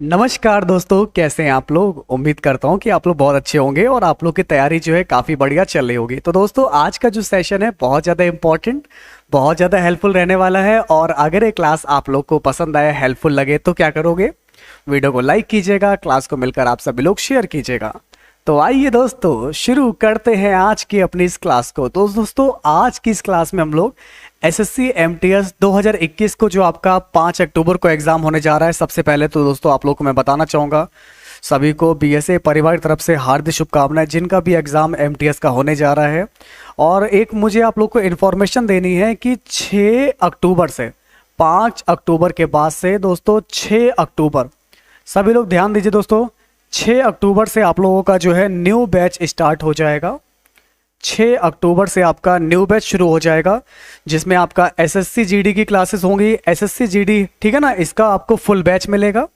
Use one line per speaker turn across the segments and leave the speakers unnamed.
नमस्कार दोस्तों, कैसे हैं आप लोग। उम्मीद करता हूं कि आप लोग बहुत अच्छे होंगे और आप लोग की तैयारी जो है काफ़ी बढ़िया चल रही होगी। तो दोस्तों, आज का जो सेशन है बहुत ज़्यादा इम्पोर्टेंट, बहुत ज़्यादा हेल्पफुल रहने वाला है। और अगर ये क्लास आप लोग को पसंद आया, हेल्पफुल लगे, तो क्या करोगे, वीडियो को लाइक कीजिएगा, क्लास को मिलकर आप सभी लोग शेयर कीजिएगा। तो आइए दोस्तों, शुरू करते हैं आज की अपनी इस क्लास को। तो दोस्तों, आज की इस क्लास में हम लोग एसएससी एमटीएस 2021 को, जो आपका 5 अक्टूबर को एग्जाम होने जा रहा है। सबसे पहले तो दोस्तों आप लोग को मैं बताना चाहूँगा, सभी को बीएसए परिवार की तरफ से हार्दिक शुभकामनाएं, जिनका भी एग्ज़ाम एमटीएस का होने जा रहा है। और एक मुझे आप लोग को इन्फॉर्मेशन देनी है कि 6 अक्टूबर से 5 अक्टूबर के बाद से दोस्तों 6 अक्टूबर, सभी लोग ध्यान दीजिए दोस्तों, 6 अक्टूबर से आप लोगों का जो है न्यू बैच स्टार्ट हो जाएगा। 6 अक्टूबर से आपका न्यू बैच शुरू हो जाएगा, जिसमें आपका एसएससी जीडी की क्लासेस होंगी। एसएससी जीडी, ठीक है ना, इसका आपको फुल बैच मिलेगा।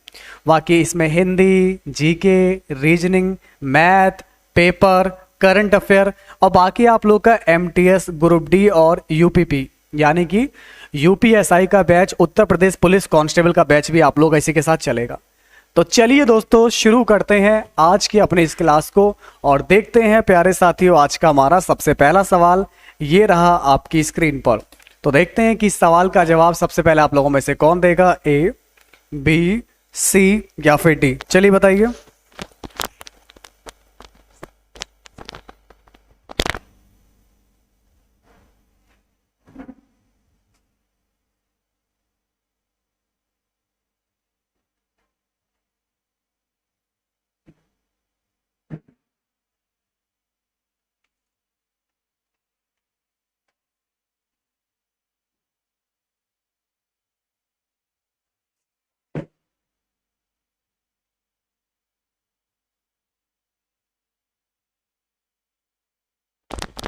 बाकी इसमें Hindi, GK, reasoning, math, paper, current affair, और बाकी आप लोग का एमटीएस ग्रुप डी और यूपीपी यानी कि यूपीएसआई का batch, Uttar Pradesh police constable का बैच भी आप लोग इसी के साथ चलेगा। तो चलिए दोस्तों, शुरू करते हैं आज की अपनी इस क्लास को और देखते हैं प्यारे साथियों, आज का हमारा सबसे पहला सवाल ये रहा आपकी स्क्रीन पर। तो देखते हैं कि इस सवाल का जवाब सबसे पहले आप लोगों में से कौन देगा, ए, बी, सी या फिर डी। चलिए बताइए।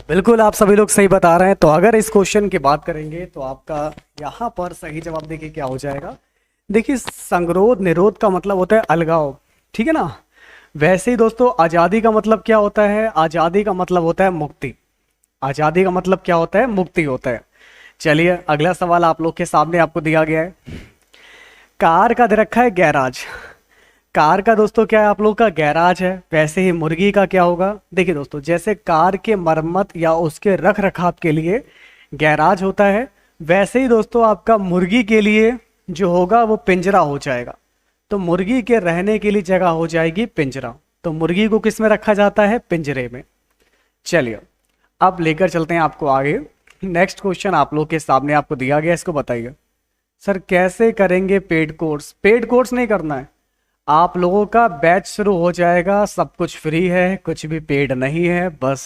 बिल्कुल, आप सभी लोग सही बता रहे हैं। तो अगर इस क्वेश्चन की बात करेंगे तो आपका यहाँ पर सही जवाब देखिए क्या हो जाएगा। देखिए, संगरोध निरोध का मतलब होता है अलगाव, ठीक है ना। वैसे ही दोस्तों, आज़ादी का मतलब क्या होता है, आज़ादी का मतलब होता है मुक्ति। आज़ादी का मतलब क्या होता है, मुक्ति होता है। चलिए, अगला सवाल आप लोग के सामने आपको दिया गया है। कार का दे रखा है गैराज। कार का दोस्तों क्या है, आप लोग का गैराज है। वैसे ही मुर्गी का क्या होगा, देखिए दोस्तों, जैसे कार के मरम्मत या उसके रख रखाव के लिए गैराज होता है, वैसे ही दोस्तों आपका मुर्गी के लिए जो होगा वो पिंजरा हो जाएगा। तो मुर्गी के रहने के लिए जगह हो जाएगी पिंजरा। तो मुर्गी को किस में रखा जाता है, पिंजरे में। चलिए, अब लेकर चलते हैं आपको आगे। नेक्स्ट क्वेश्चन आप लोग के सामने आपको दिया गया, इसको बताइए। सर कैसे करेंगे पेड कोर्स। पेड कोर्स नहीं करना है, आप लोगों का बैच शुरू हो जाएगा, सब कुछ फ्री है, कुछ भी पेड नहीं है। बस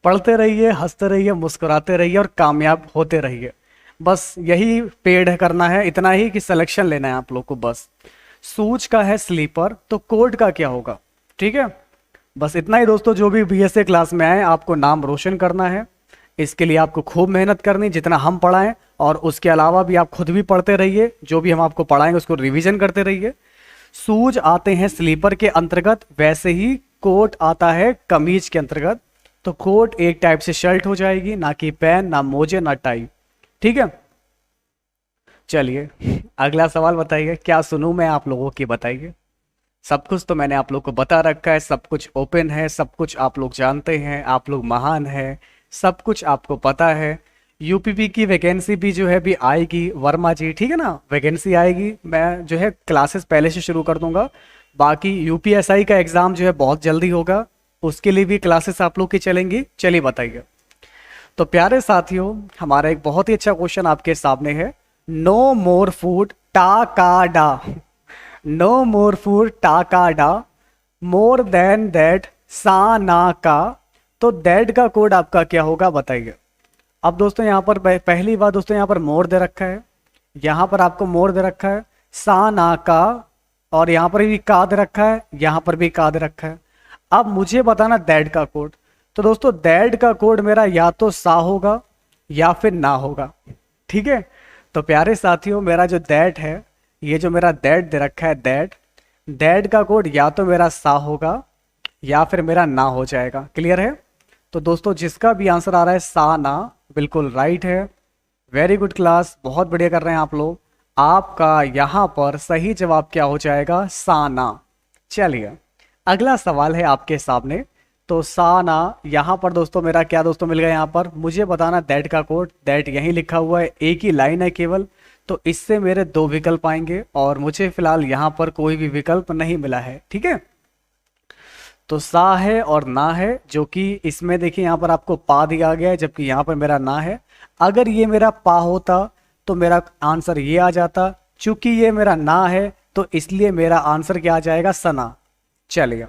पढ़ते रहिए, हंसते रहिए, मुस्कुराते रहिए और कामयाब होते रहिए। बस यही पेड करना है, इतना ही कि सिलेक्शन लेना है आप लोग को बस। सूज का है स्लीपर, तो कोड का क्या होगा, ठीक है। बस इतना ही दोस्तों, जो भी बीएसए क्लास में आए आपको नाम रोशन करना है। इसके लिए आपको खूब मेहनत करनी, जितना हम पढ़ाएं, और उसके अलावा भी आप खुद भी पढ़ते रहिए। जो भी हम आपको पढ़ाएंगे उसको रिवीजन करते रहिए। शूज आते हैं स्लीपर के अंतर्गत, वैसे ही कोट आता है कमीज के अंतर्गत। तो कोट एक टाइप से शर्ट हो जाएगी, ना कि पैन, ना मोजे, ना टाई, ठीक है। चलिए, अगला सवाल बताइए। क्या सुनूं मैं आप लोगों की, बताइए। सब कुछ तो मैंने आप लोग को बता रखा है, सब कुछ ओपन है, सब कुछ आप लोग जानते हैं, आप लोग महान है, सब कुछ आपको पता है। यूपीपी की वैकेंसी भी जो है भी आएगी, वर्मा जी, ठीक है ना, वैकेंसी आएगी। मैं जो है क्लासेस पहले से शुरू कर दूंगा। बाकी यूपीएसआई का एग्ज़ाम जो है बहुत जल्दी होगा, उसके लिए भी क्लासेस आप लोग की चलेंगी। चलिए बताइए। तो प्यारे साथियों, हमारा एक बहुत ही अच्छा क्वेश्चन आपके सामने है। नो मोर फूड टाकाडा, नो मोर फूड टाकाडा, मोर देन दैट सा ना का। तो दैट का कोड आपका क्या होगा, बताइए। अब दोस्तों यहाँ पर पहली बात दोस्तों, यहाँ पर मोर दे रखा है, यहाँ पर आपको मोर दे रखा है, सा ना का, और यहाँ पर भी का दे रखा है, यहाँ पर भी का दे रखा है। अब मुझे बताना दैट का कोड। तो दोस्तों, दैट का कोड मेरा या तो सा होगा या फिर ना होगा, ठीक है। तो प्यारे साथियों, मेरा जो दैट है, ये जो मेरा दैट दे रखा है, दैट, दैट का कोड या तो मेरा सा होगा या फिर मेरा ना हो जाएगा। क्लियर है। तो दोस्तों, जिसका भी आंसर आ रहा है सा ना, बिल्कुल राइट है। वेरी गुड क्लास, बहुत बढ़िया कर रहे हैं आप लोग। आपका यहाँ पर सही जवाब क्या हो जाएगा? साना। चलिए अगला सवाल है आपके सामने। तो साना यहाँ पर दोस्तों मेरा क्या दोस्तों मिल गया? यहाँ पर मुझे बताना दैट का कोड। दैट यहीं लिखा हुआ है, एक ही लाइन है केवल, तो इससे मेरे दो विकल्प आएंगे और मुझे फिलहाल यहाँ पर कोई भी विकल्प नहीं मिला है। ठीक है, तो सा है और ना है, जो कि इसमें देखिए यहाँ पर आपको पा दिया गया है, जबकि यहाँ पर मेरा ना है। अगर ये मेरा पा होता तो मेरा आंसर ये आ जाता। चूंकि ये मेरा ना है तो इसलिए मेरा आंसर क्या आ जाएगा? सना। चलिए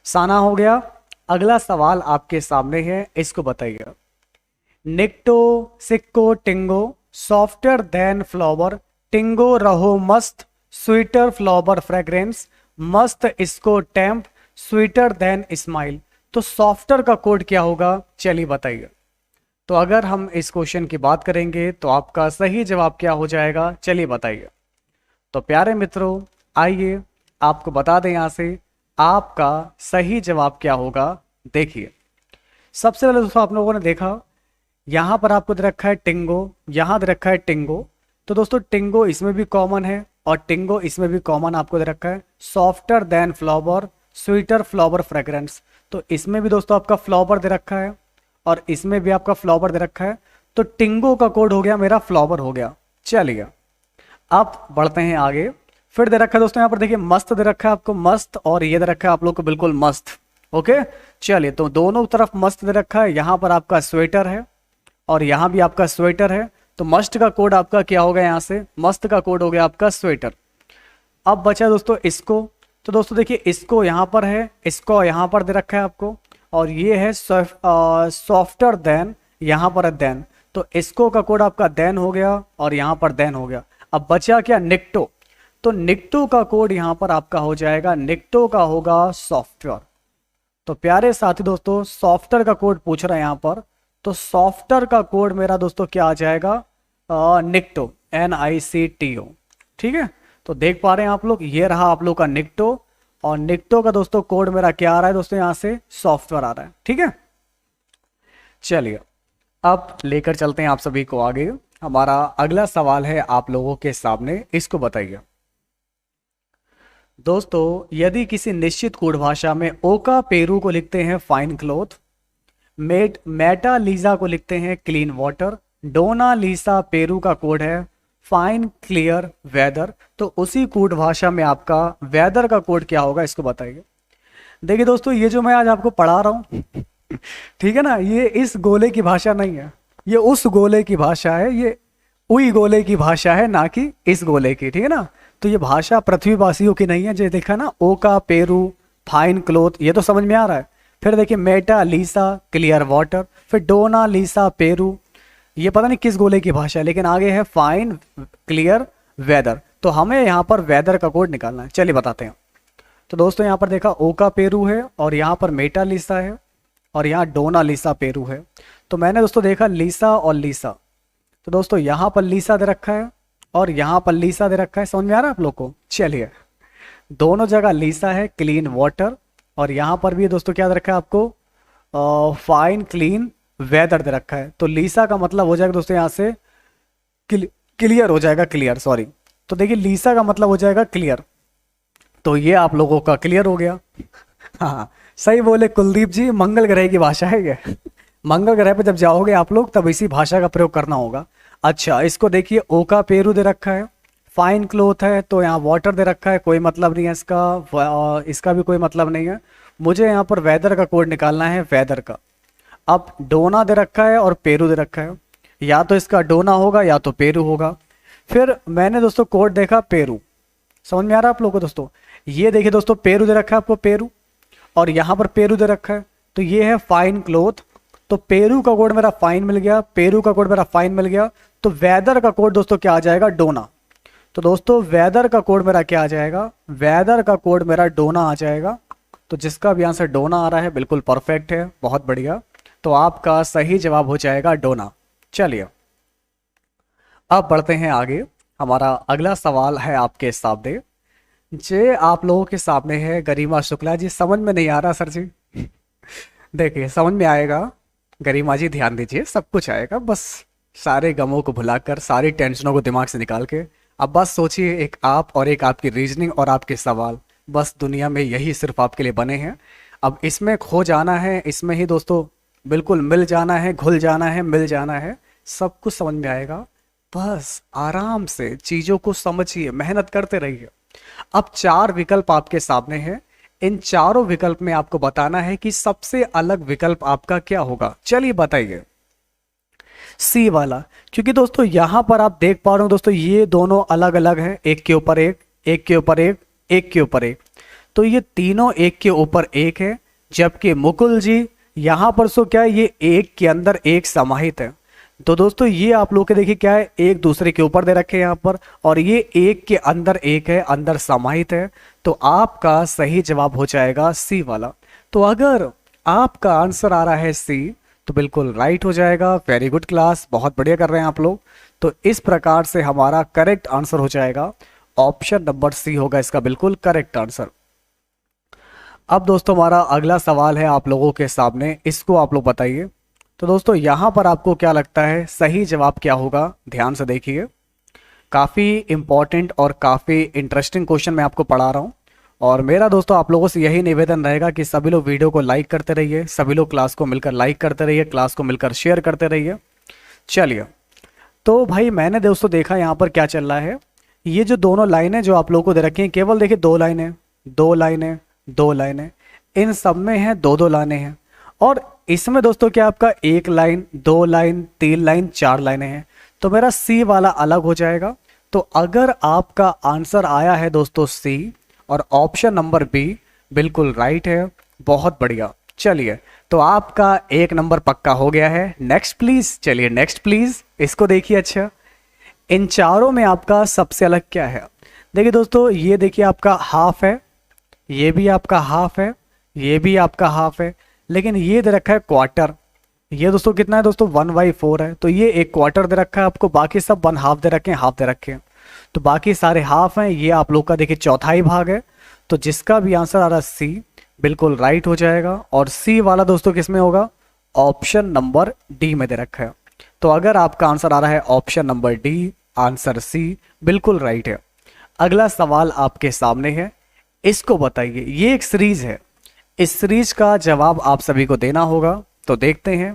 साना हो गया। अगला सवाल आपके सामने है, इसको बताइए। निक्टो सिक्को Tingo softer than flower, Tingo रहो मस्त स्वीटर फ्लावर फ्रेग्रेंस, मस्त इसको टेम्प स्वीटर देन स्माइल। तो सॉफ्टर का कोड क्या होगा? चलिए बताइए। तो अगर हम इस क्वेश्चन की बात करेंगे तो आपका सही जवाब क्या हो जाएगा? चलिए बताइए। तो प्यारे मित्रों आइए आपको बता दें यहाँ से आपका सही जवाब क्या होगा। देखिए सबसे पहले दोस्तों आप लोगों ने देखा यहाँ पर आपको दे रखा है टिंगो, यहाँ दे रखा है टिंगो। तो दोस्तों टिंगो इसमें भी कॉमन है और टिंगो इसमें भी कॉमन आपको दे रखा है। Softer than flower sweeter flower fragrance, तो इसमें भी दोस्तों आपका फ्लावर दे रखा है और इसमें भी आपका फ्लावर दे रखा है। तो टिंगो का कोड हो गया मेरा फ्लावर हो गया। चलिए अब बढ़ते हैं आगे। फिर दे रखा है दोस्तों यहाँ पर देखिए मस्त दे रखा है आपको, मस्त, और ये दे रखा है आप लोग को बिल्कुल मस्त। ओके चलिए, तो दोनों तरफ मस्त दे रखा है। यहाँ पर आपका स्वेटर है और यहाँ भी आपका स्वेटर है। तो मस्ट का कोड आपका क्या होगा? यहाँ से मस्त का कोड हो गया आपका स्वेटर। अब बचा दोस्तों इसको। तो दोस्तों देखिए इसको यहाँ पर है, इसको यहाँ पर दे रखा है आपको, और ये है सॉफ्टर देन, यहाँ पर है देन। तो इसको का कोड आपका देन हो गया और यहाँ पर देन हो गया। अब बचा क्या? निक्टो। तो निक्टो का कोड यहाँ पर आपका हो जाएगा, निक्टो का होगा सॉफ्टवेयर। तो प्यारे साथी दोस्तों सॉफ्टवेयर का कोड पूछ रहा है यहाँ पर, तो सॉफ्टवेयर का कोड मेरा दोस्तों क्या आ जाएगा? निक्टो, NICTO। ठीक है, तो देख पा रहे हैं आप लोग, ये रहा आप लोग का निक्टो, और निक्टो का दोस्तों कोड मेरा क्या आ रहा है दोस्तों? यहाँ से सॉफ्टवेयर आ रहा है। ठीक है, चलिए अब लेकर चलते हैं आप सभी को आगे। हमारा अगला सवाल है आप लोगों के सामने, इसको बताइए। दोस्तों यदि किसी निश्चित कोड भाषा में ओका पेरू को लिखते हैं फाइन क्लॉथ, मेटा लीजा को लिखते हैं क्लीन वाटर, डोना लीसा पेरू का कोड है फाइन क्लियर वेदर, तो उसी कोड भाषा में आपका वेदर का कोड क्या होगा? इसको बताइए। देखिए दोस्तों ये जो मैं आज आपको पढ़ा रहा हूँ ठीक है ना, ये इस गोले की भाषा नहीं है, ये उस गोले की भाषा है, ये उई गोले की भाषा है, ना कि इस गोले की। ठीक है ना, तो ये भाषा पृथ्वीवासियों की नहीं है। जो देखा ना, ओका पेरू फाइन क्लोथ, ये तो समझ में आ रहा है। फिर देखिए मेटा लीसा क्लियर वाटर, फिर डोना लीसा पेरू, ये पता नहीं किस गोले की भाषा है, लेकिन आगे है फाइन क्लियर वेदर। तो हमें यहाँ पर वेदर का कोड निकालना है। चलिए बताते हैं। तो दोस्तों यहाँ पर देखा ओका पेरू है और यहाँ पर मेटा लीसा है और यहाँ डोना लीसा पेरू है। तो मैंने दोस्तों देखा लीसा और लीसा, तो दोस्तों यहाँ पर लीसा दे रखा है और यहाँ पर लीसा दे रखा है। समझ में आ रहा है आप लोग को? चलिए दोनों जगह लीसा है क्लीन वाटर, और यहाँ पर भी दोस्तों क्या दे रखा है आपको? फाइन क्लीन वेदर दे रखा है। तो लीसा का मतलब हो जाएगा दोस्तों यहाँ से क्लियर हो जाएगा, क्लियर, सॉरी। तो देखिए लीसा का मतलब हो जाएगा क्लियर, तो ये आप लोगों का क्लियर हो गया। हाँ सही बोले कुलदीप जी, मंगल ग्रह की भाषा है ये मंगल ग्रह पे जब जाओगे आप लोग तब इसी भाषा का प्रयोग करना होगा। अच्छा इसको देखिए ओका पेरू दे रखा है, फाइन क्लोथ है, तो यहाँ वाटर दे रखा है, कोई मतलब नहीं है इसका, इसका भी कोई मतलब नहीं है। मुझे यहाँ पर वेदर का कोड निकालना है, वेदर का। अब डोना दे रखा है और पेरू दे रखा है, या तो इसका डोना होगा या तो पेरू होगा। फिर मैंने दोस्तों कोड देखा पेरू, समझ में आ रहा है आप लोगों को दोस्तों? ये देखिए दोस्तों पेरू दे रखा है आपको, पेरू, और यहाँ पर पेरू दे रखा है, तो ये है फाइन क्लोथ। तो पेरू का कोड मेरा फाइन मिल गया, पेरू का कोड मेरा फाइन मिल गया। तो वेदर का कोड दोस्तों क्या आ जाएगा? डोना। तो दोस्तों वेदर का कोड मेरा क्या आ जाएगा? वेदर का कोड मेरा डोना आ जाएगा। तो जिसका भी आंसर डोना आ रहा है बिल्कुल परफेक्ट है, बहुत बढ़िया। तो आपका सही जवाब हो जाएगा डोना। चलिए अब बढ़ते हैं आगे। हमारा अगला सवाल है आपके सामने, जे आप लोगों के सामने है गरिमा शुक्ला जी। समझ में नहीं आ रहा सर जी? देखिए समझ में आएगा गरिमा जी, ध्यान दीजिए, सब कुछ आएगा। बस सारे गमों को भुलाकर, सारी टेंशनों को दिमाग से निकाल के अब बस सोचिए, एक आप और एक आपकी रीजनिंग और आपके सवाल, बस दुनिया में यही सिर्फ आपके लिए बने हैं। अब इसमें खो जाना है, इसमें ही दोस्तों बिल्कुल मिल जाना है, घुल जाना है, मिल जाना है, सब कुछ समझ में आएगा। बस आराम से चीज़ों को समझिए, मेहनत करते रहिए। अब चार विकल्प आपके सामने हैं, इन चारों विकल्प में आपको बताना है कि सबसे अलग विकल्प आपका क्या होगा। चलिए बताइए। सी वाला, क्योंकि दोस्तों यहां पर आप देख पा रहे हो दोस्तों, ये दोनों अलग अलग हैं, एक के ऊपर एक, एक के ऊपर एक, एक के ऊपर एक। तो ये तीनों एक के ऊपर एक है, जबकि मुकुल जी यहां पर सो क्या है, ये एक के अंदर एक समाहित है। तो दोस्तों ये आप लोग के देखिए क्या है, एक दूसरे के ऊपर दे रखे हैं यहाँ पर, और ये एक के अंदर एक है, अंदर समाहित है। तो आपका सही जवाब हो जाएगा सी वाला। तो अगर आपका आंसर आ रहा है सी, तो बिल्कुल राइट हो जाएगा। वेरी गुड क्लास, बहुत बढ़िया कर रहे हैं आप लोग। तो इस प्रकार से हमारा करेक्ट आंसर हो जाएगा ऑप्शन नंबर सी होगा इसका बिल्कुल करेक्ट आंसर। अब दोस्तों हमारा अगला सवाल है आप लोगों के सामने, इसको आप लोग बताइए। तो दोस्तों यहाँ पर आपको क्या लगता है सही जवाब क्या होगा, ध्यान से देखिए। काफ़ी इंपॉर्टेंट और काफ़ी इंटरेस्टिंग क्वेश्चन मैं आपको पढ़ा रहा हूँ। और मेरा दोस्तों आप लोगों से यही निवेदन रहेगा कि सभी लोग वीडियो को लाइक करते रहिए, सभी लोग क्लास को मिलकर लाइक करते रहिए, क्लास को मिलकर शेयर करते रहिए। चलिए, तो भाई मैंने दोस्तों देखा यहाँ पर क्या चल रहा है। ये जो दोनों लाइनें जो आप लोगों को दे रखी हैं, केवल देखिए दो लाइनें, दो लाइनें, दो लाइनें, इन सब में है दो दो लाइनें हैं। और इसमें दोस्तों क्या आपका एक लाइन, दो लाइन, तीन लाइन, चार लाइनें हैं। तो मेरा सी वाला अलग हो जाएगा। तो अगर आपका आंसर आया है दोस्तों सी, और ऑप्शन नंबर बी बिल्कुल राइट है, बहुत बढ़िया। चलिए, तो आपका एक नंबर पक्का हो गया है। नेक्स्ट प्लीज, चलिए नेक्स्ट प्लीज, इसको देखिए। अच्छा, इन चारों में आपका सबसे अलग क्या है? देखिए दोस्तों, ये देखिए आपका हाफ है, ये भी आपका हाफ है, ये भी आपका हाफ है, लेकिन ये दे रखा है क्वार्टर। ये दोस्तों कितना है दोस्तों, 1/4 है। तो ये एक क्वार्टर दे रखा है आपको, बाकी सब 1/2 दे रखे हैं, हाफ दे रखे हैं। तो बाकी सारे हाफ हैं, ये आप लोग का देखिए चौथाई भाग है। तो जिसका भी आंसर आ रहा है सी, बिल्कुल राइट हो जाएगा। और सी वाला दोस्तों किस में होगा, ऑप्शन नंबर डी में दे रखा है। तो अगर आपका आंसर आ रहा है option number D, answer C बिल्कुल राइट है। अगला सवाल आपके सामने है, इसको बताइए। ये एक सीरीज है, इस सीरीज का जवाब आप सभी को देना होगा। तो देखते हैं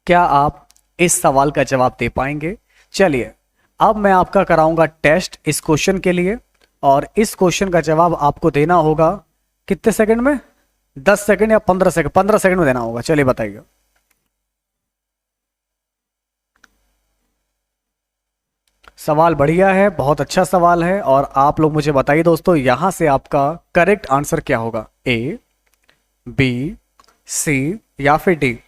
क्या आप इस सवाल का जवाब दे पाएंगे। चलिए, अब मैं आपका कराऊंगा टेस्ट इस क्वेश्चन के लिए, और इस क्वेश्चन का जवाब आपको देना होगा कितने सेकंड में, 10 सेकंड या 15 सेकंड, 15 सेकंड में देना होगा। चलिए बताइए। सवाल बढ़िया है, बहुत अच्छा सवाल है। और आप लोग मुझे बताइए दोस्तों, यहां से आपका करेक्ट आंसर क्या होगा, ए, बी, सी या फिर डी?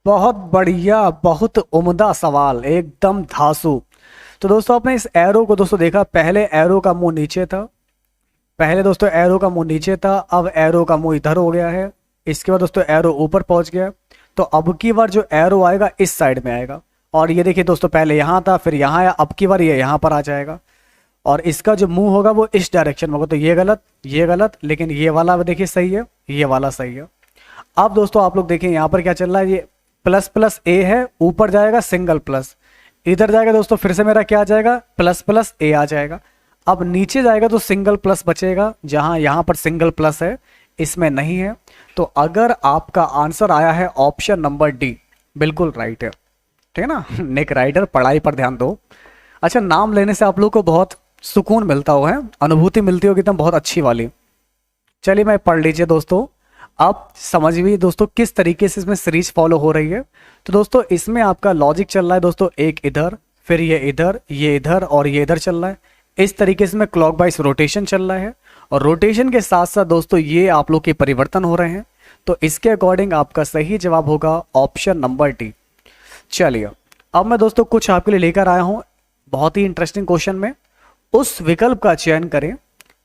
बहुत बढ़िया, बहुत उम्दा सवाल, एकदम धांसू। तो दोस्तों आपने इस एरो को दोस्तों देखा, पहले एरो का मुंह नीचे था, पहले दोस्तों एरो का मुंह नीचे था, अब एरो का मुंह इधर हो गया है। इसके बाद दोस्तों एरो ऊपर पहुंच गया। तो अब की बार जो एरो आएगा इस साइड में आएगा। और ये देखिए दोस्तों, पहले यहाँ था, फिर यहाँ आया, अब की बार ये यहाँ पर आ जाएगा। और इसका जो मुंह होगा वो इस डायरेक्शन में होगा। तो ये गलत, ये गलत, लेकिन ये वाला देखिए सही है, ये वाला सही है। अब दोस्तों आप लोग देखिए यहाँ पर क्या चल रहा है, ये प्लस प्लस ए है, ऊपर जाएगा सिंगल प्लस, इधर जाएगा दोस्तों फिर से मेरा क्या आ जाएगा, प्लस प्लस ए आ जाएगा। अब नीचे जाएगा तो सिंगल प्लस बचेगा, जहां यहां पर सिंगल प्लस है, इसमें नहीं है। तो अगर आपका आंसर आया है ऑप्शन नंबर डी, बिल्कुल राइट है। ठीक है ना निक राइडर, पढ़ाई पर ध्यान दो। अच्छा, नाम लेने से आप लोग को बहुत सुकून मिलता हो, है अनुभूति मिलती होगी एकदम बहुत अच्छी वाली। चलिए मैं पढ़ लीजिए दोस्तों, आप समझिए दोस्तों किस तरीके से इसमें सीरीज फॉलो हो रही है। तो दोस्तों इसमें आपका लॉजिक चल रहा है दोस्तों, एक इधर, फिर ये इधर, ये इधर और ये इधर चल रहा है। इस तरीके से में क्लॉकवाइज रोटेशन चल रहा है, और रोटेशन के साथ साथ दोस्तों ये आप लोग के परिवर्तन हो रहे हैं। तो इसके अकॉर्डिंग आपका सही जवाब होगा ऑप्शन नंबर डी। चलिए, अब मैं दोस्तों कुछ आपके लिए लेकर आया हूं बहुत ही इंटरेस्टिंग क्वेश्चन में। उस विकल्प का चयन करें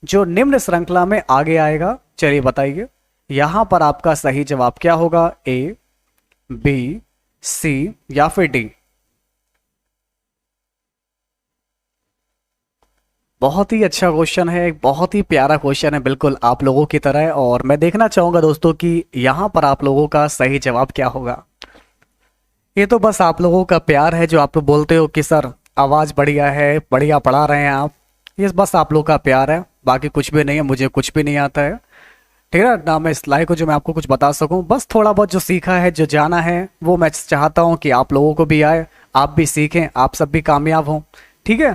जो निम्न श्रृंखला में आगे आएगा। चलिए बताइए, यहां पर आपका सही जवाब क्या होगा, ए, बी, सी या फिर डी? बहुत ही अच्छा क्वेश्चन है, एक बहुत ही प्यारा क्वेश्चन है, बिल्कुल आप लोगों की तरह। और मैं देखना चाहूंगा दोस्तों कि यहाँ पर आप लोगों का सही जवाब क्या होगा। ये तो बस आप लोगों का प्यार है जो आप लोग बोलते हो कि सर आवाज़ बढ़िया है, बढ़िया पढ़ा रहे हैं आप। ये बस आप लोग का प्यार है, बाकी कुछ भी नहीं है, मुझे कुछ भी नहीं आता है। ठीक है ना, मैं इस लाइक को जो मैं आपको कुछ बता सकूं, बस थोड़ा बहुत जो सीखा है, जो जाना है, वो मैं चाहता हूं कि आप लोगों को भी आए, आप भी सीखें, आप सब भी कामयाब हों। ठीक है,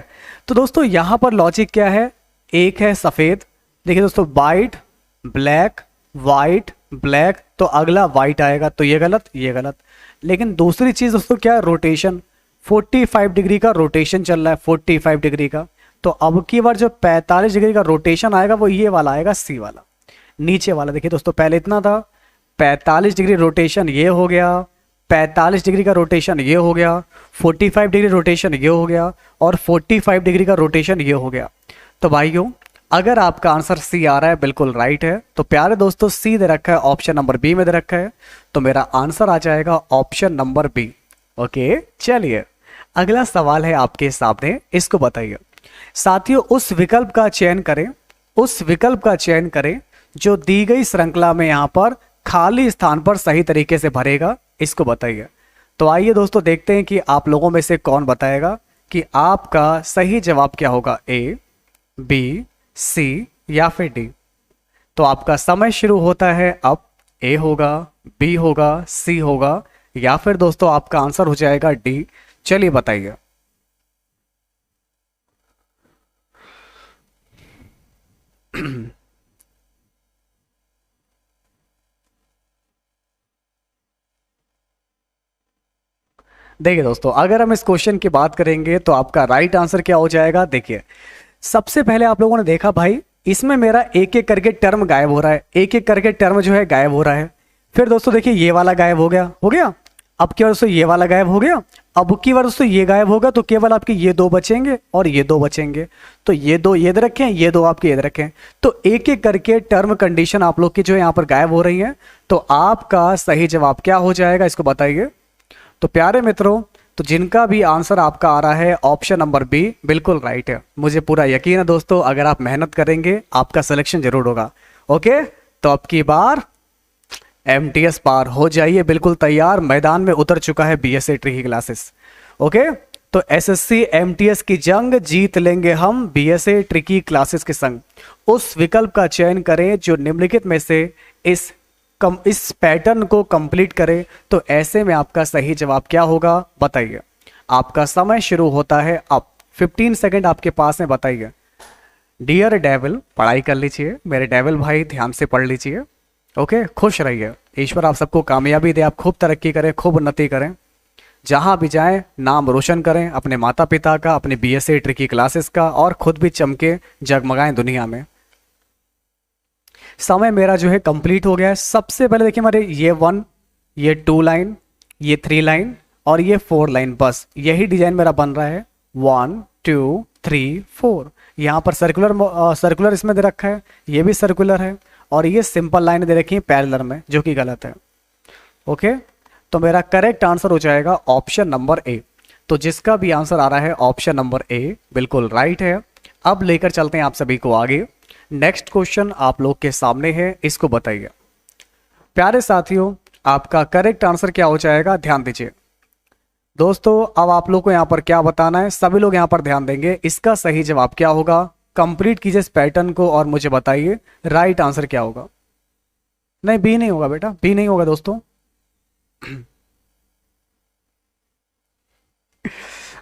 तो दोस्तों यहाँ पर लॉजिक क्या है, एक है सफ़ेद। देखिए दोस्तों, वाइट ब्लैक, वाइट ब्लैक, तो अगला वाइट आएगा, तो ये गलत, ये गलत। लेकिन दूसरी चीज़ दोस्तों क्या है, रोटेशन। 45 डिग्री का रोटेशन चल रहा है, 45 डिग्री का। तो अब की बार जो 45 डिग्री का रोटेशन आएगा वो ये वाला आएगा, सी वाला, नीचे वाला। देखिए दोस्तों, पहले इतना था, 45 डिग्री रोटेशन ये हो गया, 45 डिग्री का रोटेशन ये हो गया, 45 डिग्री रोटेशन ये हो गया, और 45 डिग्री का रोटेशन ये हो गया। तो भाइयों, अगर आपका आंसर सी आ रहा है, बिल्कुल राइट है। तो प्यारे दोस्तों, सी दे रखा है, ऑप्शन नंबर बी में दे रखा है, तो मेरा आंसर आ जाएगा ऑप्शन नंबर बी। ओके, चलिए अगला सवाल है आपके सामने, इसको बताइए। साथियों, उस विकल्प का चयन करें, उस विकल्प का चयन करें जो दी गई श्रृंखला में यहां पर खाली स्थान पर सही तरीके से भरेगा, इसको बताइए। तो आइए दोस्तों देखते हैं कि आप लोगों में से कौन बताएगा कि आपका सही जवाब क्या होगा, ए, बी, सी या फिर डी। तो आपका समय शुरू होता है अब। ए होगा, बी होगा, सी होगा, या फिर दोस्तों आपका आंसर हो जाएगा डी। चलिए बताइए। देखिए दोस्तों, अगर हम इस क्वेश्चन की बात करेंगे तो आपका राइट आंसर क्या हो जाएगा। देखिए, सबसे पहले आप लोगों ने देखा भाई, इसमें मेरा एक एक करके टर्म गायब हो रहा है, एक एक करके टर्म जो है गायब हो रहा है। फिर दोस्तों देखिए, ये वाला गायब हो गया, हो गया। अब की बार दोस्तों ये वाला गायब हो गया, अब की बार दोस्तों ये गायब होगा, तो केवल आपके ये दो बचेंगे और ये दो बचेंगे। तो ये दो ये दे रखे हैं, ये दो आपके ये रखे हैं। तो एक एक करके टर्म कंडीशन आप लोग की जो है यहाँ पर गायब हो रही है। तो आपका सही जवाब क्या हो जाएगा, इसको बताइए। तो प्यारे मित्रों, तो जिनका भी आंसर आपका आ रहा है ऑप्शन नंबर बी, बिल्कुल राइट है। मुझे पूरा यकीन है दोस्तों, अगर आप मेहनत करेंगे आपका सिलेक्शन जरूर होगा। ओके, तो अब की बार एमटीएस पार हो जाइए, बिल्कुल तैयार, मैदान में उतर चुका है बीएसए ट्री की क्लासेस। ओके, तो एसएससी एमटीएस की जंग जीत लेंगे हम बीएसए ट्री की क्लासेस के संग। उस विकल्प का चयन करें जो निम्नलिखित में से इस पैटर्न को कंप्लीट करें। तो ऐसे में आपका सही जवाब क्या होगा, बताइए। आपका समय शुरू होता है अब, 15 सेकंड आपके पास है, बताइए। डियर डेविल, पढ़ाई कर लीजिए मेरे डेविल भाई, ध्यान से पढ़ लीजिए। ओके, खुश रहिए, ईश्वर आप सबको कामयाबी दे, आप खूब तरक्की करें, खूब उन्नति करें, जहां भी जाएं नाम रोशन करें अपने माता पिता का, अपने बीएसए ट्री की क्लासेस का, और खुद भी चमके जगमगाएं दुनिया में। समय मेरा जो है कंप्लीट हो गया है। सबसे पहले देखिए, हमारे ये 1, ये 2 लाइन, ये 3 लाइन और ये 4 लाइन, बस यही डिजाइन मेरा बन रहा है। 1 2 3 4, यहाँ पर सर्कुलर इसमें दे रखा है, ये भी सर्कुलर है, और ये सिंपल लाइन दे रखी है पैरेलल में, जो कि गलत है। ओके, तो मेरा करेक्ट आंसर हो जाएगा ऑप्शन नंबर ए। तो जिसका भी आंसर आ रहा है ऑप्शन नंबर ए, बिल्कुल राइट है। अब लेकर चलते हैं आप सभी को आगे। नेक्स्ट क्वेश्चन आप लोग के सामने है, इसको बताइए। प्यारे साथियों, आपका करेक्ट आंसर क्या हो जाएगा, ध्यान दीजिए दोस्तों। अब आप लोग को यहां पर क्या बताना है, सभी लोग यहां पर ध्यान देंगे। इसका सही जवाब क्या होगा, कंप्लीट कीजिए इस पैटर्न को और मुझे बताइए राइट आंसर क्या होगा। नहीं, बी नहीं होगा बेटा, बी नहीं होगा दोस्तों।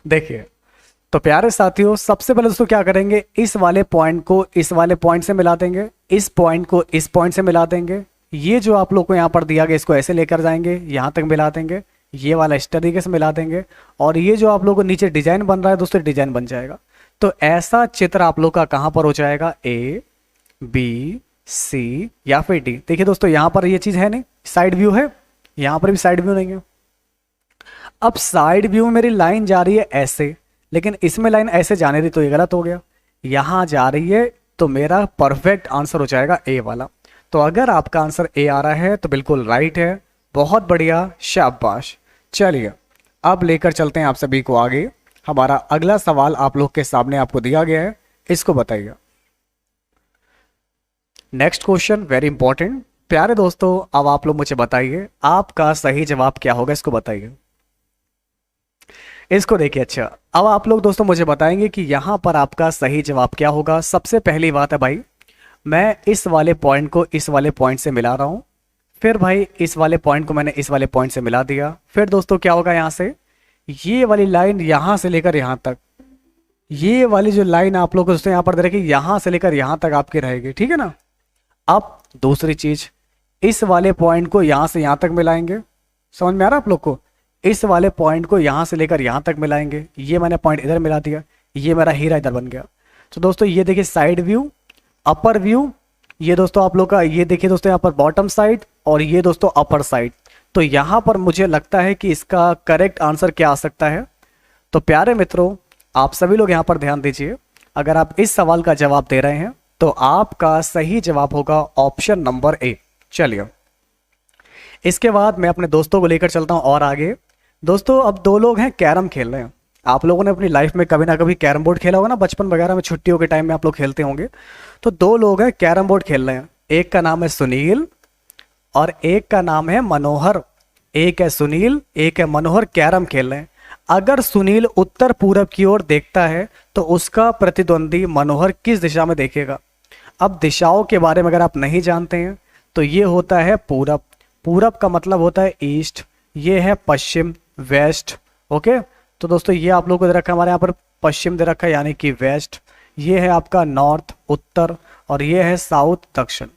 देखिए, तो प्यारे साथियों, सबसे पहले दोस्तों क्या करेंगे, इस वाले पॉइंट को इस वाले पॉइंट से मिला देंगे, इस पॉइंट को इस पॉइंट से मिला देंगे। ये जो आप लोग को यहाँ पर दिया गया, इसको ऐसे लेकर जाएंगे, यहाँ तक मिला देंगे, ये वाला इस तरीके से मिला देंगे, और ये जो आप लोग को नीचे डिजाइन बन रहा है दोस्तों, डिजाइन बन जाएगा। तो ऐसा चित्र आप लोग का कहाँ पर हो जाएगा, ए, बी, सी या फिर डी। देखिए दोस्तों, यहाँ पर ये चीज है नहीं, साइड व्यू है, यहाँ पर भी साइड व्यू नहीं है। अब साइड व्यू में मेरी लाइन जा रही है ऐसे, लेकिन इसमें लाइन ऐसे जाने दी, तो ये गलत हो गया। यहां जा रही है, तो मेरा परफेक्ट आंसर हो जाएगा ए वाला। तो अगर आपका आंसर ए आ रहा है तो बिल्कुल राइट है, बहुत बढ़िया, शाबाश। चलिए अब लेकर चलते हैं आप सभी को आगे। हमारा अगला सवाल आप लोग के सामने आपको दिया गया है, इसको बताइए। Next question very important. प्यारे दोस्तों अब आप लोग मुझे बताइए आपका सही जवाब क्या होगा, इसको बताइए। इसको देखिए। अच्छा, अब आप लोग दोस्तों मुझे बताएंगे कि यहां पर आपका सही जवाब क्या होगा। सबसे पहली बात है भाई, मैं इस वाले पॉइंट को इस वाले पॉइंट से मिला रहा हूं, फिर भाई इस वाले पॉइंट को मैंने इस वाले पॉइंट से मिला दिया। फिर दोस्तों क्या होगा, यहां से ये वाली लाइन यहां से लेकर यहां तक, ये वाली जो लाइन आप लोग दोस्तों यहां पर दे रखी, यहां से लेकर यहां तक आपकी रहेगी, ठीक है ना। अब दूसरी चीज, इस वाले पॉइंट को यहां से यहां तक मिलाएंगे। समझ में आ रहा है आप लोग को? इस वाले पॉइंट को यहां से लेकर यहां तक मिलाएंगे। ये मैंने पॉइंट इधर मिला दिया, ये मेरा हीरा इधर बन गया। तो दोस्तों ये देखिए साइड व्यू, अपर व्यू, ये दोस्तों आप लोग का ये देखिए दोस्तों यहाँ पर बॉटम साइड, और ये दोस्तों अपर साइड। तो यहां पर मुझे लगता है कि इसका करेक्ट आंसर क्या आ सकता है। तो प्यारे मित्रों आप सभी लोग यहां पर ध्यान दीजिए, अगर आप इस सवाल का जवाब दे रहे हैं तो आपका सही जवाब होगा ऑप्शन नंबर ए। चलिए इसके बाद मैं अपने दोस्तों को लेकर चलता हूं और आगे। दोस्तों अब दो लोग हैं, कैरम खेल रहे हैं। आप लोगों ने अपनी लाइफ में कभी ना कभी कैरम बोर्ड खेला होगा ना, बचपन वगैरह में छुट्टियों के टाइम में आप लोग खेलते होंगे। तो दो लोग हैं कैरम बोर्ड खेल रहे हैं, एक का नाम है सुनील और एक का नाम है मनोहर। एक है सुनील, एक है मनोहर, कैरम खेल रहे हैं। अगर सुनील उत्तर पूरब की ओर देखता है तो उसका प्रतिद्वंदी मनोहर किस दिशा में देखेगा। अब दिशाओं के बारे में अगर आप नहीं जानते हैं तो ये होता है पूरब, पूरब का मतलब होता है ईस्ट, ये है पश्चिम, वेस्ट। ओके, तो दोस्तों ये आप लोगों को दे रखा है हमारे यहाँ पर पश्चिम दे रखा है यानी कि वेस्ट, ये है आपका नॉर्थ उत्तर, और ये है साउथ दक्षिण।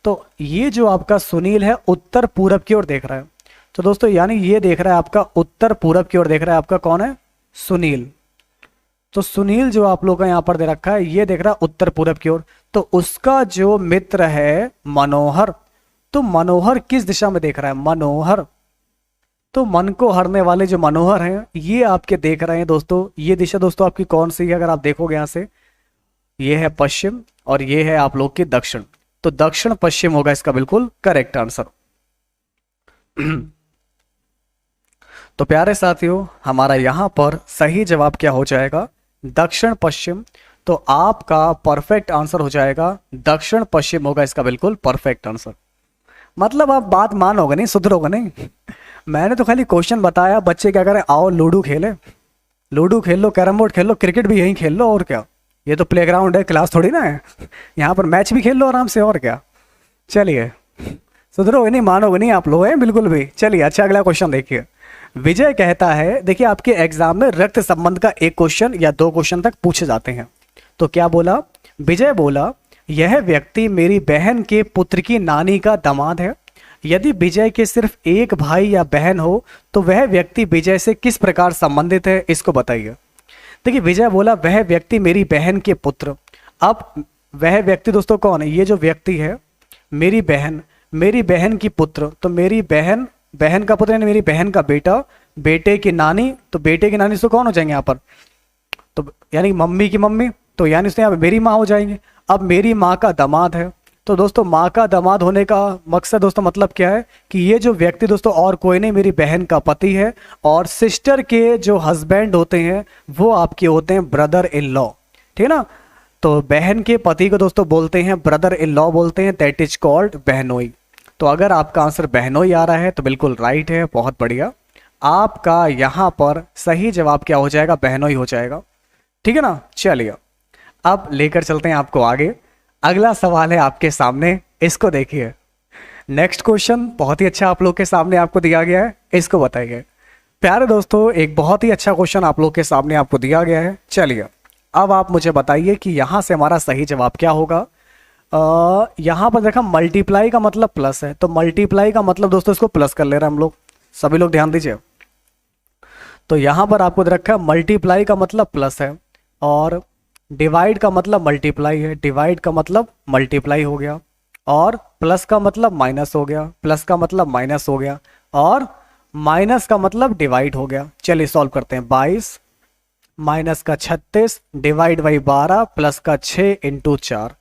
तो ये जो आपका सुनील है उत्तर पूरब की ओर देख रहा है। तो दोस्तों यानी ये देख रहा है आपका उत्तर पूरब की ओर देख रहा है, आपका कौन है, सुनील। तो सुनील जो आप लोग का यहाँ पर दे रखा है ये देख रहा है उत्तर पूरब की ओर। तो उसका जो मित्र है मनोहर, तो मनोहर किस दिशा में देख रहा है, मनोहर। तो मन को हरने वाले जो मनोहर हैं ये आपके देख रहे हैं दोस्तों। ये दिशा दोस्तों आपकी कौन सी है, अगर आप देखोगे यहां से, ये है पश्चिम और ये है आप लोग की दक्षिण। तो दक्षिण पश्चिम होगा इसका बिल्कुल करेक्ट आंसर। तो प्यारे साथियों हमारा यहां पर सही जवाब क्या हो जाएगा, दक्षिण पश्चिम। तो आपका परफेक्ट आंसर हो जाएगा दक्षिण पश्चिम होगा इसका बिल्कुल परफेक्ट आंसर। मतलब आप बात मानोगे नहीं, सुधरोगे नहीं। मैंने तो खाली क्वेश्चन बताया, बच्चे क्या करें, आओ लूडो खेले, लूडो खेल लो, कैरम बोर्ड खेल लो, क्रिकेट भी यहीं खेल लो, और क्या। ये तो प्लेग्राउंड है, क्लास थोड़ी ना है। यहाँ पर मैच भी खेल लो आराम से, और क्या। चलिए सुधरोगे नहीं, मानोगे नहीं आप लोग हैं बिल्कुल भी। चलिए अच्छा अगला क्वेश्चन देखिए। विजय कहता है, देखिए आपके एग्जाम में रक्त संबंध का एक क्वेश्चन या दो क्वेश्चन तक पूछे जाते हैं। तो क्या बोला, विजय बोला यह व्यक्ति मेरी बहन के पुत्र की नानी का दामाद है। यदि विजय के सिर्फ एक भाई या बहन हो तो वह व्यक्ति विजय से किस प्रकार संबंधित है, इसको बताइए। देखिए विजय बोला वह व्यक्ति मेरी बहन के पुत्र। अब वह व्यक्ति दोस्तों कौन है, ये जो व्यक्ति है मेरी बहन, मेरी बहन की पुत्र। तो मेरी बहन, बहन का पुत्र यानी मेरी बहन का बेटा, बेटे की नानी। तो बेटे की नानी से कौन हो जाएंगे यहाँ पर, तो यानी मम्मी की मम्मी, तो यानी उसने यहाँ मेरी माँ हो जाएंगे। अब मेरी माँ का दामाद है। तो दोस्तों माँ का दामाद होने का मकसद दोस्तों मतलब क्या है कि ये जो व्यक्ति दोस्तों और कोई नहीं, मेरी बहन का पति है। और सिस्टर के जो हस्बैंड होते हैं वो आपके होते हैं ब्रदर इन लॉ, ठीक है ना। तो बहन के पति को दोस्तों बोलते हैं ब्रदर इन लॉ बोलते हैं, दैट इज कॉल्ड बहनोई। तो अगर आपका आंसर बहनोई आ रहा है तो बिल्कुल राइट है, बहुत बढ़िया। आपका यहाँ पर सही जवाब क्या हो जाएगा, बहनोई हो जाएगा, ठीक है ना। चलिए अब लेकर चलते हैं आपको आगे। अगला सवाल है आपके सामने, इसको देखिए। नेक्स्ट क्वेश्चन बहुत ही अच्छा आप लोग के सामने आपको दिया गया है, इसको बताइए। प्यारे दोस्तों एक बहुत ही अच्छा क्वेश्चन आप लोग के सामने आपको दिया गया है। चलिए अब आप मुझे बताइए कि यहाँ से हमारा सही जवाब क्या होगा। यहाँ पर देखा मल्टीप्लाई का मतलब प्लस है, तो मल्टीप्लाई का मतलब दोस्तों इसको प्लस कर ले रहे हैं हम लोग, सभी लोग ध्यान दीजिए। तो यहाँ पर आपको दे रखा है मल्टीप्लाई का मतलब प्लस है, और डिवाइड का मतलब मल्टीप्लाई है, डिवाइड का मतलब मल्टीप्लाई हो गया, और प्लस का मतलब माइनस हो गया, प्लस का मतलब माइनस हो गया, और माइनस का मतलब डिवाइड हो गया। चलिए सॉल्व करते हैं। 22 माइनस का 36 डिवाइड बाई 12 प्लस का 6 इंटू 4।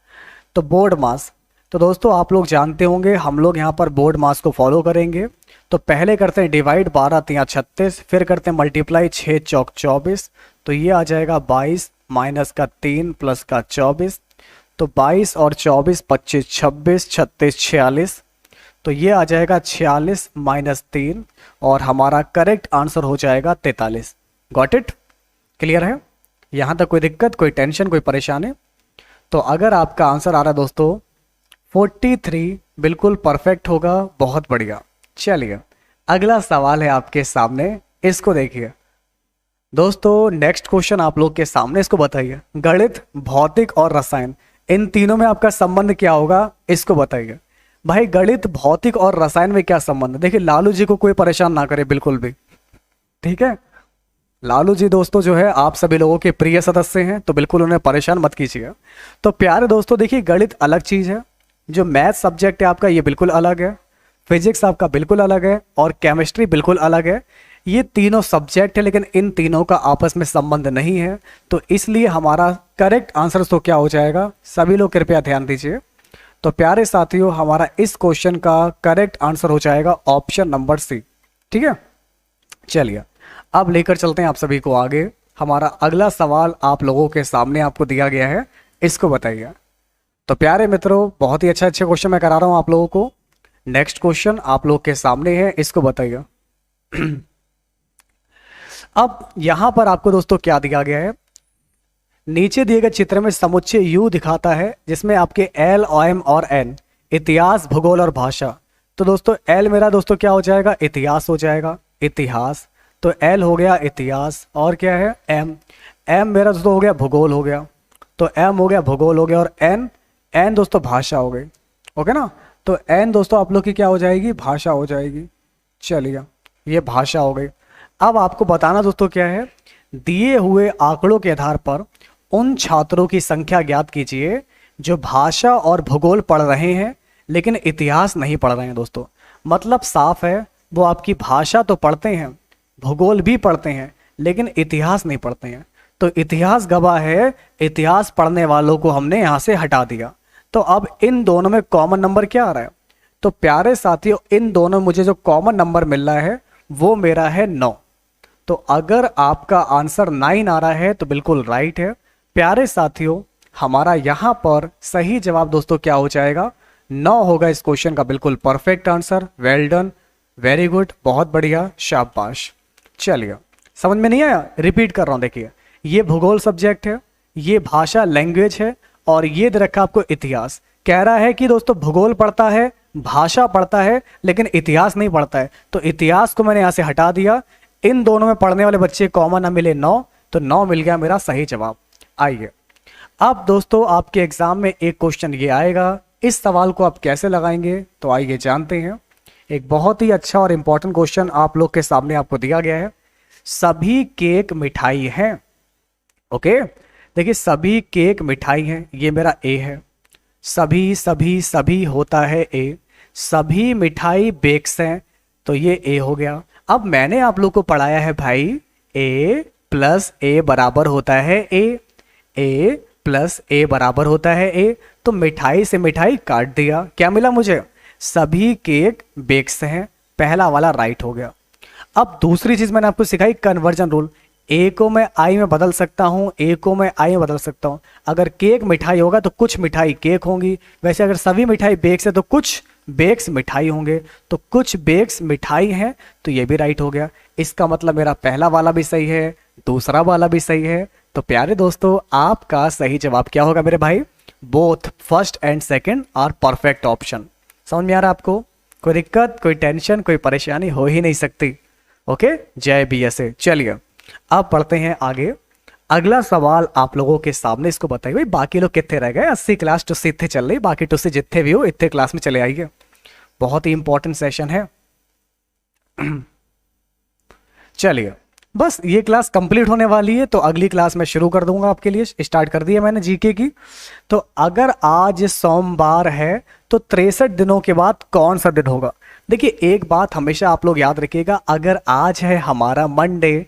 तो बोर्ड मास, तो दोस्तों आप लोग जानते होंगे हम लोग यहाँ पर बोर्ड मास को फॉलो करेंगे। तो पहले करते हैं डिवाइड, 12 तिया 36, फिर करते हैं मल्टीप्लाई 6 चौक 24, तो ये आ जाएगा 22 माइनस का 3 प्लस का 24, तो 22 और 24 25 26 36 46, तो ये आ जाएगा 46 माइनस 3 और हमारा करेक्ट आंसर हो जाएगा 43। Got it? क्लियर है? यहाँ तक कोई दिक्कत, कोई टेंशन, कोई परेशानी? तो अगर आपका आंसर आ रहा है दोस्तों 43, बिल्कुल परफेक्ट होगा, बहुत बढ़िया। चलिए अगला सवाल है आपके सामने, इसको देखिए दोस्तों। नेक्स्ट क्वेश्चन आप लोग के सामने, इसको बताइए। गणित, भौतिक और रसायन, इन तीनों में आपका संबंध क्या होगा, इसको बताइए। भाई गणित, भौतिक और रसायन में क्या संबंध? देखिए लालू जी को कोई परेशान ना करे बिल्कुल भी, ठीक है? लालू जी दोस्तों जो है आप सभी लोगों के प्रिय सदस्य हैं, तो बिल्कुल उन्हें परेशान मत कीजिए। तो प्यारे दोस्तों देखिए, गणित अलग चीज़ है, जो मैथ सब्जेक्ट है आपका ये बिल्कुल अलग है, फिजिक्स आपका बिल्कुल अलग है, और केमिस्ट्री बिल्कुल अलग है। ये तीनों सब्जेक्ट है, लेकिन इन तीनों का आपस में संबंध नहीं है। तो इसलिए हमारा करेक्ट आंसर तो क्या हो जाएगा, सभी लोग कृपया ध्यान दीजिए। तो प्यारे साथियों हमारा इस क्वेश्चन का करेक्ट आंसर हो जाएगा ऑप्शन नंबर सी। ठीक है, चलिए अब लेकर चलते हैं आप सभी को आगे। हमारा अगला सवाल आप लोगों के सामने आपको दिया गया है, इसको बताइए। तो प्यारे मित्रों बहुत ही अच्छे क्वेश्चन मैं करा रहा हूं आप लोगों को। नेक्स्ट क्वेश्चन आप लोग के सामने है, इसको बताइए। अब यहां पर आपको दोस्तों क्या दिया गया है, नीचे दिए गए चित्र में समुच्चय U दिखाता है, जिसमें आपके L, M और N इतिहास, भूगोल और भाषा। तो दोस्तों L मेरा दोस्तों क्या हो जाएगा, इतिहास हो जाएगा, इतिहास। तो L हो गया इतिहास, और क्या है M मेरा दोस्तों हो गया भूगोल हो गया, तो M हो गया भूगोल हो गया, और N दोस्तों भाषा हो गई। ओके ना, तो N दोस्तों आप लोग की क्या हो जाएगी, भाषा हो जाएगी। चलिए ये भाषा हो गई। अब आपको बताना दोस्तों क्या है, दिए हुए आंकड़ों के आधार पर उन छात्रों की संख्या ज्ञात कीजिए जो भाषा और भूगोल पढ़ रहे हैं लेकिन इतिहास नहीं पढ़ रहे हैं। दोस्तों मतलब साफ है, वो आपकी भाषा तो पढ़ते हैं, भूगोल भी पढ़ते हैं, लेकिन इतिहास नहीं पढ़ते हैं। तो इतिहास गवाह है, इतिहास पढ़ने वालों को हमने यहाँ से हटा दिया। तो अब इन दोनों में कॉमन नंबर क्या आ रहा है? तो प्यारे साथियों इन दोनों मुझे जो कॉमन नंबर मिल रहा है वो मेरा है 9। तो अगर आपका आंसर 9 आ रहा है तो बिल्कुल राइट है। प्यारे साथियों हमारा यहाँ पर सही जवाब दोस्तों क्या हो जाएगा, 9 होगा इस क्वेश्चन का बिल्कुल perfect answer. Well done, very good, बहुत बढ़िया, शाबाश। चलिए समझ में नहीं आया, रिपीट कर रहा हूँ। देखिए ये भूगोल सब्जेक्ट है, ये भाषा लैंग्वेज है, और ये दे रखा आपको इतिहास। कह रहा है कि दोस्तों भूगोल पढ़ता है, भाषा पढ़ता है, लेकिन इतिहास नहीं पढ़ता है। तो इतिहास को मैंने यहाँ से हटा दिया। इन दोनों में पढ़ने वाले बच्चे कॉमन ना मिले 9, तो 9 मिल गया मेरा सही जवाब। आइए अब दोस्तों आपके एग्जाम में एक क्वेश्चन ये आएगा, इस सवाल को आप कैसे लगाएंगे तो आइए जानते हैं। एक बहुत ही अच्छा और इंपॉर्टेंट क्वेश्चन आप लोग के सामने आपको दिया गया है। सभी केक मिठाई हैं। ओके देखिए सभी केक मिठाई हैं, ये मेरा ए है। सभी सभी सभी होता है ए, सभी मिठाई बेक्स हैं, तो ये ए हो गया। अब मैंने आप लोग को पढ़ाया है भाई ए प्लस ए बराबर होता है ए प्लस ए बराबर होता है ए। तो मिठाई से मिठाई काट दिया, क्या मिला मुझे, सभी केक बेक्स हैं, पहला वाला राइट हो गया। अब दूसरी चीज मैंने आपको सिखाई कन्वर्जन रूल। ए को मैं आई में बदल सकता हूं, ए को मैं आई में बदल सकता हूं। अगर केक मिठाई होगा तो कुछ मिठाई केक होंगी, वैसे अगर सभी मिठाई बेक्स है तो कुछ बेक्स मिठाई होंगे, तो कुछ बेक्स मिठाई हैं, तो ये भी राइट हो गया। इसका मतलब मेरा पहला वाला भी सही है, दूसरा वाला भी सही है। तो प्यारे दोस्तों आपका सही जवाब क्या होगा मेरे भाई, both first and second are perfect option. समझ में आ रहा है आपको? कोई दिक्कत, कोई टेंशन, कोई परेशानी हो ही नहीं सकती। ओके, जय BSA। चलिए अब पढ़ते हैं आगे। अगला सवाल आप लोगों के सामने, इसको बताइए भाई बाकी लोग कितने रह गए। 80 क्लास टुस्से इतने चल रही, बाकी टुस्से जितने भी हो इतने क्लास में चले आइए, बहुत ही इंपॉर्टेंट सेशन है। चलिए बस ये क्लास कंप्लीट होने वाली है, तो अगली क्लास मैं शुरू कर दूंगा आपके लिए। स्टार्ट कर दी है मैंने जीके की। तो अगर आज सोमवार है तो 63 दिनों के बाद कौन सा दिन होगा? देखिए एक बात हमेशा आप लोग याद रखिएगा, अगर आज है हमारा मंडे,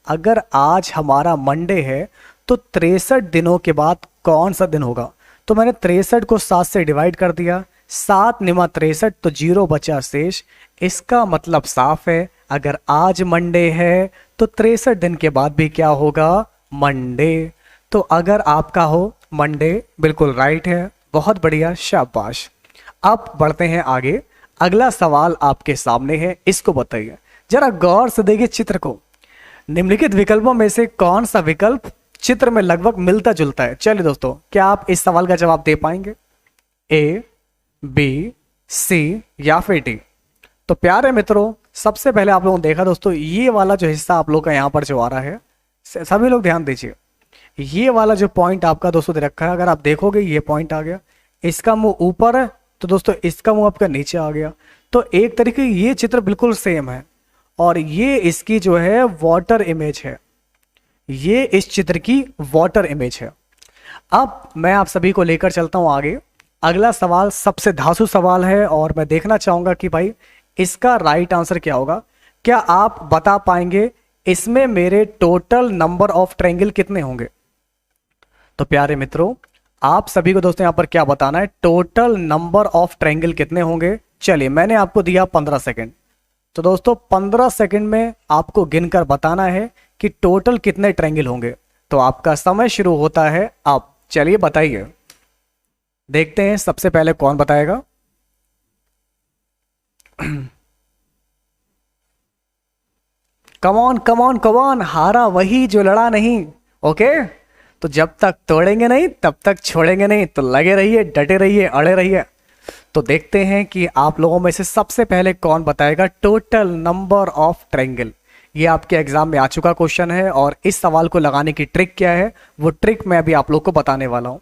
अगर आज हमारा मंडे है तो 63 दिनों के बाद कौन सा दिन होगा? तो मैंने 63 को 7 से डिवाइड कर दिया, 7 निमा 63 तो 0 बचा शेष। इसका मतलब साफ है, अगर आज मंडे है तो 63 दिन के बाद भी क्या होगा, मंडे। तो अगर आपका हो मंडे, बिल्कुल राइट है, बहुत बढ़िया, शाबाश। अब बढ़ते हैं आगे। अगला सवाल आपके सामने है, इसको बताइए, जरा गौर से देखिए चित्र को। निम्नलिखित विकल्पों में से कौन सा विकल्प चित्र में लगभग मिलता जुलता है? चलिए दोस्तों, क्या आप इस सवाल का जवाब दे पाएंगे? ए, बी, सी या फिर डी? तो प्यारे मित्रों, सबसे पहले आप लोगों ने देखा दोस्तों, ये वाला जो हिस्सा आप लोग का यहाँ पर जो आ रहा है, सभी लोग ध्यान दीजिए, ये वाला जो पॉइंट आपका दोस्तों दे रखा है, अगर आप देखोगे ये पॉइंट आ गया, इसका मुंह ऊपर है तो दोस्तों इसका मुंह आपका नीचे आ गया। तो एक तरीके ये चित्र बिल्कुल सेम है, और ये इसकी जो है वाटर इमेज है, ये इस चित्र की वाटर इमेज है। अब मैं आप सभी को लेकर चलता हूं आगे। अगला सवाल सबसे धांसू सवाल है, और मैं देखना चाहूंगा कि भाई इसका राइट आंसर क्या होगा। क्या आप बता पाएंगे इसमें मेरे टोटल नंबर ऑफ ट्रायंगल कितने होंगे? तो प्यारे मित्रों, आप सभी को दोस्तों यहां पर क्या बताना है, टोटल नंबर ऑफ ट्रायंगल कितने होंगे। चलिए, मैंने आपको दिया 15 सेकंड, तो दोस्तों 15 सेकंड में आपको गिनकर बताना है कि टोटल कितने ट्रायंगल होंगे। तो आपका समय शुरू होता है अब। चलिए बताइए, देखते हैं सबसे पहले कौन बताएगा। कमॉन कमॉन कमॉन, हारा वही जो लड़ा नहीं। ओके, तो जब तक तोड़ेंगे नहीं तब तक छोड़ेंगे नहीं, तो लगे रहिए, डटे रहिए, अड़े रहिए। तो देखते हैं कि आप लोगों में से सबसे पहले कौन बताएगा टोटल नंबर ऑफ ट्रायंगल। ये आपके एग्जाम में आ चुका क्वेश्चन है, और इस सवाल को लगाने की ट्रिक क्या है, वो ट्रिक मैं अभी आप लोग को बताने वाला हूं।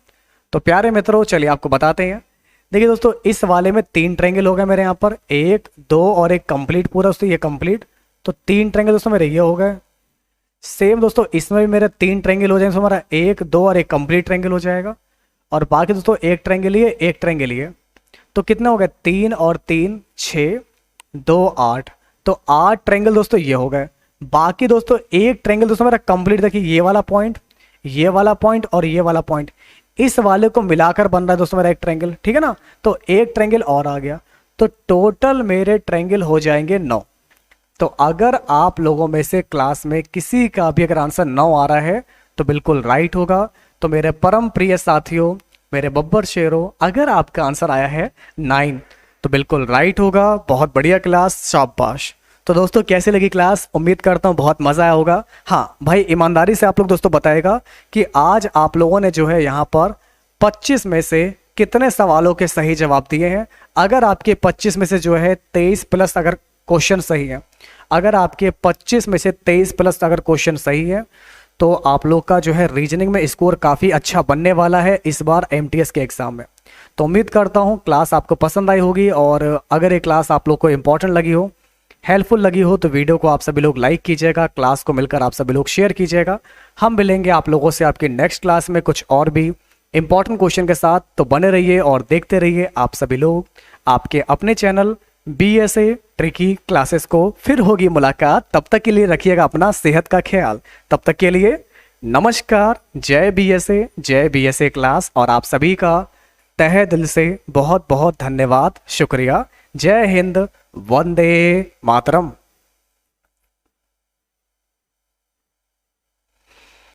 तो प्यारे मित्रों, चलिए आपको बताते हैं। देखिए दोस्तों, इस वाले में 3 ट्रायंगल हो गए मेरे यहाँ पर, 1, 2 और एक कंप्लीट पूरा दोस्तों, ये कंप्लीट। तो 3 ट्रायंगल दोस्तों मेरे ये हो गए। सेम दोस्तों इसमें भी मेरे 3 ट्रायंगल हो जाएंगे, हमारा 1, 2 और एक कंप्लीट ट्रायंगल हो जाएगा। और बाकी दोस्तों 1 ट्रायंगल ये, 1 ट्रायंगल ये। तो कितने हो गए, 3 और 3 6, 2 8। तो 8 ट्रायंगल दोस्तों ये हो गए। बाकी दोस्तों 1 ट्रायंगल दोस्तों मेरा कंप्लीट, देखिए ये वाला पॉइंट, ये वाला पॉइंट और ये वाला पॉइंट, इस वाले को मिलाकर बन रहा है दोस्तों मेरा 1 ट्रायंगल, ठीक है ना। तो 1 ट्रायंगल और आ गया, तो टोटल मेरे ट्रायंगल हो जाएंगे 9। तो अगर आप लोगों में से क्लास में किसी का भी अगर आंसर 9 आ रहा है तो बिल्कुल राइट होगा। तो मेरे परम प्रिय साथियों, मेरे बब्बर शेरों, अगर आपका आंसर आया है 9 तो बिल्कुल राइट होगा। बहुत बढ़िया क्लास, शाबाश। तो दोस्तों कैसे लगी क्लास? उम्मीद करता हूँ बहुत मजा आया होगा। हाँ भाई, ईमानदारी से आप लोग दोस्तों बताएगा कि आज आप लोगों ने जो है यहाँ पर 25 में से कितने सवालों के सही जवाब दिए हैं। अगर आपके 25 में से जो है 23 प्लस अगर क्वेश्चन सही है, अगर आपके 25 में से 23 प्लस अगर क्वेश्चन सही है, तो आप लोग का जो है रीजनिंग में स्कोर काफ़ी अच्छा बनने वाला है इस बार एमटीएस के एग्ज़ाम में। तो उम्मीद करता हूँ क्लास आपको पसंद आई होगी, और अगर ये क्लास आप लोग को इंपॉर्टेंट लगी हो, हेल्पफुल लगी हो, तो वीडियो को आप सभी लोग लाइक कीजिएगा, क्लास को मिलकर आप सभी लोग शेयर कीजिएगा। हम मिलेंगे आप लोगों से आपकी नेक्स्ट क्लास में कुछ और भी इंपॉर्टेंट क्वेश्चन के साथ। तो बने रहिए और देखते रहिए आप सभी लोग आपके अपने चैनल BSA ट्रिकी क्लासेस को। फिर होगी मुलाकात, तब तक के लिए रखिएगा अपना सेहत का ख्याल। तब तक के लिए नमस्कार, जय BSA क्लास, और आप सभी का तहे दिल से बहुत बहुत धन्यवाद, शुक्रिया। जय हिंद, वंदे मातरम।